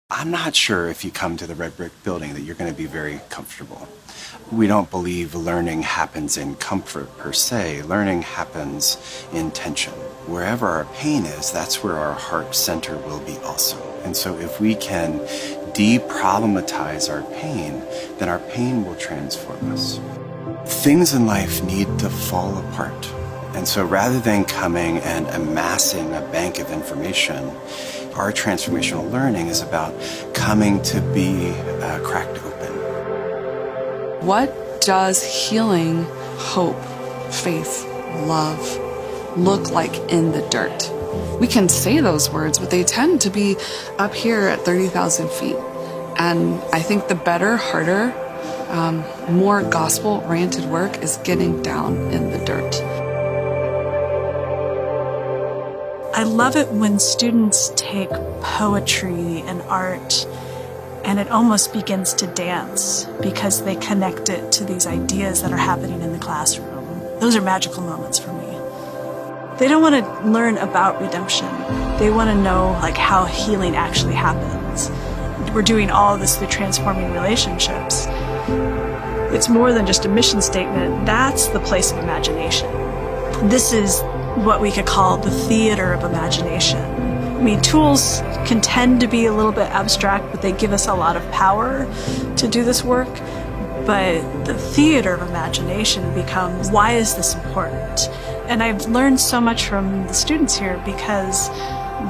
I'm not sure if you come to the red brick building that you're going to be very comfortable. We don't believe learning happens in comfort per se. Learning happens in tension. Wherever our pain is, that's where our heart center will be also. And so if we can de-problematize our pain, then our pain will transform us. Things in life need to fall apart. And so rather than coming and amassing a bank of information, our transformational learning is about coming to be cracked open. What does healing, hope, faith, love look like in the dirt? We can say those words, but they tend to be up here at 30,000 feet. And I think the better, harder, more gospel-oriented work is getting down in the dirt. I love it when students take poetry and art and it almost begins to dance because they connect it to these ideas that are happening in the classroom. Those are magical moments for me. They don't want to learn about redemption. They want to know how healing actually happens. We're doing all of this through transforming relationships. It's more than just a mission statement. That's the place of imagination. This is what we could call the theater of imagination. I mean, tools can tend to be a little bit abstract, but they give us a lot of power to do this work. But the theater of imagination becomes, why is this important? And I've learned so much from the students here because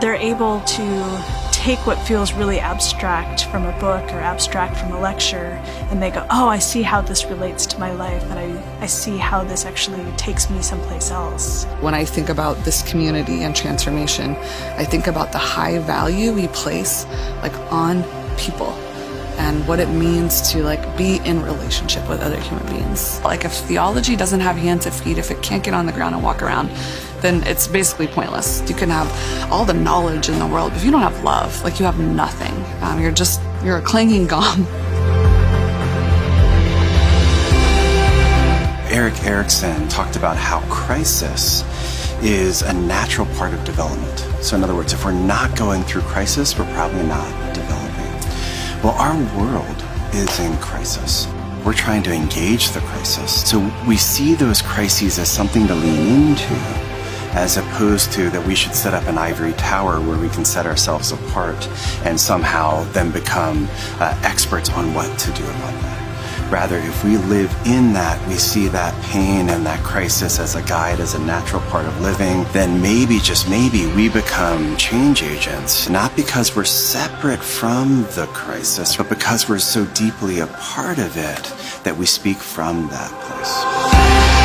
they're able to take what feels really abstract from a book or abstract from a lecture, and they go, oh, I see how this relates to my life, and I see how this actually takes me someplace else. When I think about this community and transformation, I think about the high value we place on people and what it means to be in relationship with other human beings. If theology doesn't have hands and feet, if it can't get on the ground and walk around, then it's basically pointless. You can have all the knowledge in the world, but if you don't have love, you have nothing. You're a clanging gong. Erik Erikson talked about how crisis is a natural part of development. So in other words, if we're not going through crisis, we're probably not developing. Well, our world is in crisis. We're trying to engage the crisis. So we see those crises as something to lean into, as opposed to that we should set up an ivory tower where we can set ourselves apart and somehow then become experts on what to do about that. Rather, if we live in that, we see that pain and that crisis as a guide, as a natural part of living, then maybe, just maybe, we become change agents, not because we're separate from the crisis, but because we're so deeply a part of it that we speak from that place.